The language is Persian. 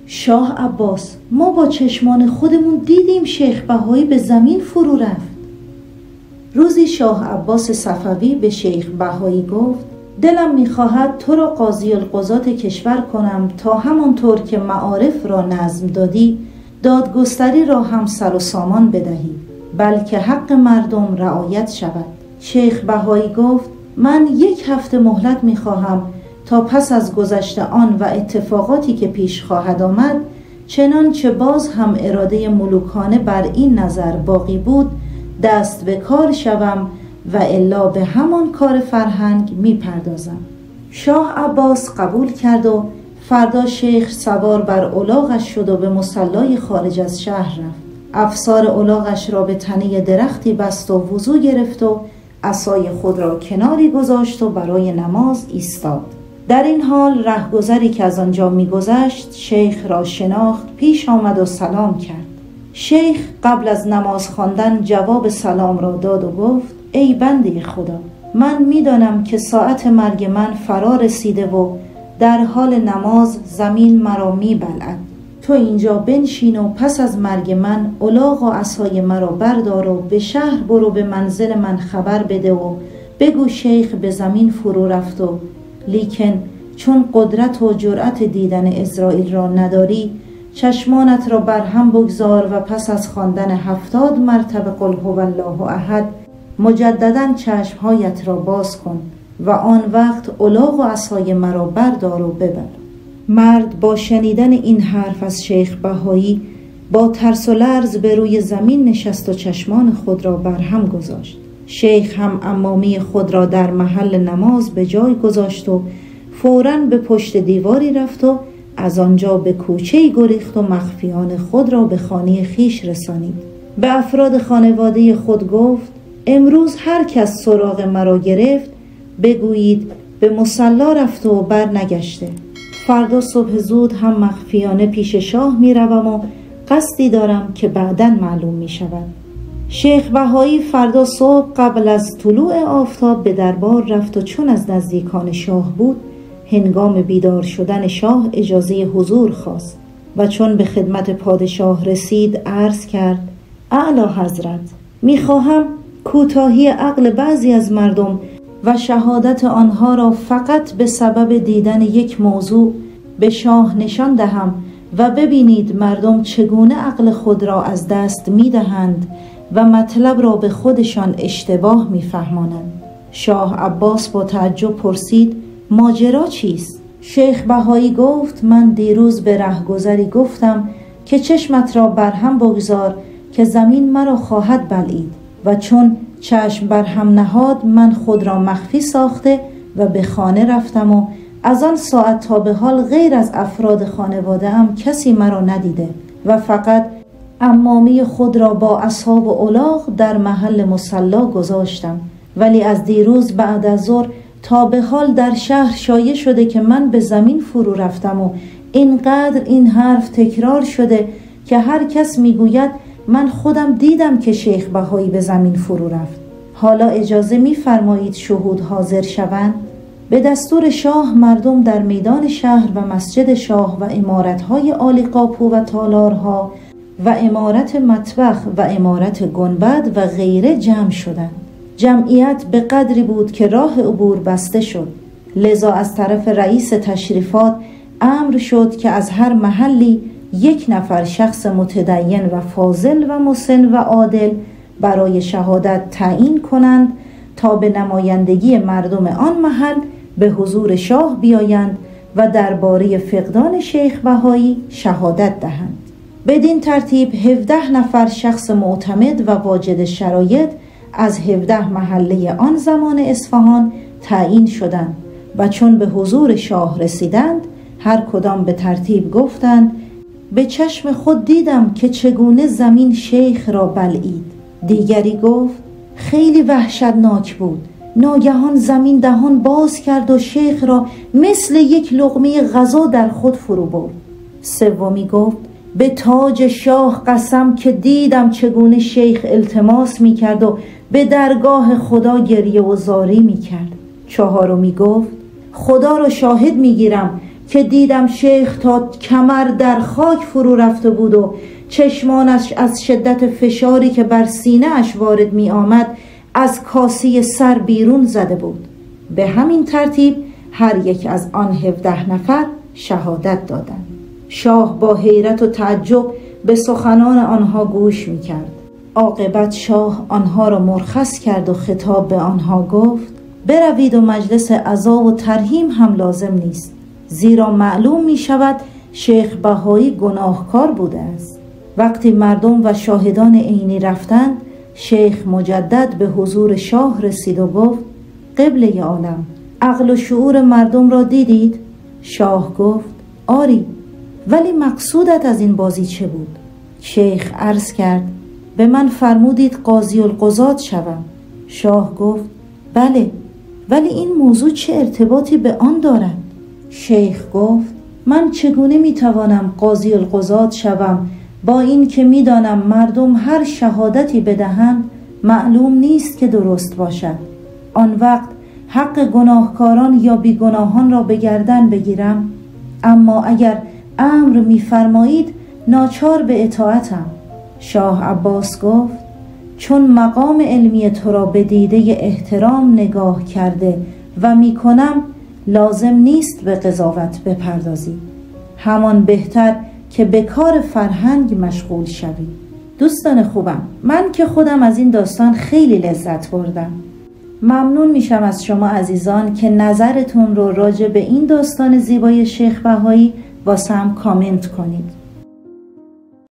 شاه عباس، ما با چشمان خودمون دیدیم شیخ بهایی به زمین فرو رفت. روزی شاه عباس صفوی به شیخ بهایی گفت دلم می‌خواهد تو را قاضی القضات کشور کنم تا همانطور که معارف را نظم دادی دادگستری را هم سر و سامان بدهی، بلکه حق مردم رعایت شود. شیخ بهایی گفت من 1 هفته مهلت می‌خواهم تا پس از گذشت آن و اتفاقاتی که پیش خواهد آمد، چنانچه باز هم اراده ملوکانه بر این نظر باقی بود دست به کار شوم و الا به همان کار فرهنگ می پردازم. شاه عباس قبول کرد و فردا شیخ سوار بر الاغش شد و به مصلای خارج از شهر رفت. افسار الاغش را به تنه درختی بست و وضو گرفت و عصای خود را کناری گذاشت و برای نماز ایستاد. در این حال رهگذری که از آنجا می‌گذشت شیخ را شناخت، پیش آمد و سلام کرد. شیخ قبل از نماز خواندن جواب سلام را داد و گفت ای بنده خدا، من می‌دانم که ساعت مرگ من فرا رسیده و در حال نماز زمین مرا می‌بلعد. تو اینجا بنشین و پس از مرگ من الاغ و عصای مرا بردار و به شهر برو، به منزل من خبر بده و بگو شیخ به زمین فرو رفت و لیکن چون قدرت و جرأت دیدن عزراییل را نداری، چشمانت را بر هم بگذار و پس از خواندن 70 مرتبه قل هو الله احد مجددا چشمهایت را باز کن و آن وقت الاغ و عصای مرا بردار و ببر. مرد با شنیدن این حرف از شیخ بهایی با ترس و لرز به روی زمین نشست و چشمان خود را بر هم گذاشت. شیخ هم عمامه خود را در محل نماز به جای گذاشت و فوراً به پشت دیواری رفت و از آنجا به کوچه‌ای گریخت و مخفیانه خود را به خانه خیش رسانید. به افراد خانواده خود گفت امروز هر کس سراغ مرا گرفت بگویید به مصلا رفته و بر نگشته. فردا صبح زود هم مخفیانه پیش شاه می روم و قصدی دارم که بعداً معلوم می شود. شیخ بهایی فردا صبح قبل از طلوع آفتاب به دربار رفت و چون از نزدیکان شاه بود هنگام بیدار شدن شاه اجازه حضور خواست و چون به خدمت پادشاه رسید عرض کرد اعلی حضرت، میخواهم کوتاهی عقل بعضی از مردم و شهادت آنها را فقط به سبب دیدن یک موضوع به شاه نشان دهم و ببینید مردم چگونه عقل خود را از دست میدهند و مطلب را به خودشان اشتباه میفهمانند. شاه عباس با تعجب پرسید ماجرا چیست؟ شیخ بهایی گفت من دیروز به رهگذری گفتم که چشمت را بر هم بگذار که زمین مرا خواهد بلعید و چون چشم بر هم نهاد من خود را مخفی ساخته و به خانه رفتم و از آن ساعت تا به حال غیر از افراد خانواده ام کسی مرا ندیده و فقط عمامه خود را با عصا و الاغ در محل مصلا گذاشتم، ولی از دیروز بعد از ظهر تا به حال در شهر شایع شده که من به زمین فرو رفتم و اینقدر این حرف تکرار شده که هر کس میگوید من خودم دیدم که شیخ بهایی به زمین فرو رفت. حالا اجازه میفرمایید شهود حاضر شوند؟ به دستور شاه مردم در میدان شهر و مسجد شاه و عمارت‌های عالی قاپو و تالارها و عمارت مطبخ و عمارت گنبد و غیره جمع شدند. جمعیت به قدری بود که راه عبور بسته شد، لذا از طرف رئیس تشریفات امر شد که از هر محلی 1 نفر شخص متدین و فاضل و مسن و عادل برای شهادت تعیین کنند تا به نمایندگی مردم آن محل به حضور شاه بیایند و درباره فقدان شیخ بهایی شهادت دهند. بدین ترتیب 17 نفر شخص معتمد و واجد شرایط از 17 محله آن زمان اصفهان تعیین شدند و چون به حضور شاه رسیدند هر کدام به ترتیب گفتند به چشم خود دیدم که چگونه زمین شیخ را بلعید. دیگری گفت خیلی وحشتناک بود، ناگهان زمین دهان باز کرد و شیخ را مثل یک لقمه غذا در خود فرو برد. سومی گفت به تاج شاه قسم که دیدم چگونه شیخ التماس می کرد و به درگاه خدا گریه و زاری می کرد. چهارمی گفت خدا را شاهد می گیرم که دیدم شیخ تا کمر در خاک فرو رفته بود و چشمانش از شدت فشاری که بر سینه اش وارد می آمد از کاسه سر بیرون زده بود. به همین ترتیب هر یک از آن 17 نفر شهادت دادند. شاه با حیرت و تعجب به سخنان آنها گوش می کرد. عاقبت شاه آنها را مرخص کرد و خطاب به آنها گفت: بروید و مجلس عزا و ترحیم هم لازم نیست، زیرا معلوم می شود شیخ بهایی گناهکار بوده است. وقتی مردم و شاهدان عینی رفتند، شیخ مجدد به حضور شاه رسید و گفت: قبله عالم، عقل و شعور مردم را دیدید؟ شاه گفت: آری، ولی مقصودت از این بازی چه بود؟ شیخ عرض کرد: به من فرمودید قاضی القضات شوم. شاه گفت: بله، ولی این موضوع چه ارتباطی به آن دارد؟ شیخ گفت: من چگونه میتوانم قاضی القضات شوم با این که میدانم مردم هر شهادتی بدهند معلوم نیست که درست باشد. آن وقت حق گناهکاران یا بیگناهان را به گردن بگیرم؟ اما اگر امر میفرمایید ناچار به اطاعتم. شاه عباس گفت: چون مقام علمی تو را به دیده احترام نگاه کرده و میکنم، لازم نیست به قضاوت بپردازی. همان بهتر که به کار فرهنگ مشغول شوی. دوستان خوبم، من که خودم از این داستان خیلی لذت بردم. ممنون میشم از شما عزیزان که نظرتون رو راجع به این داستان زیبای شیخ بهایی واسم کامنت کنید.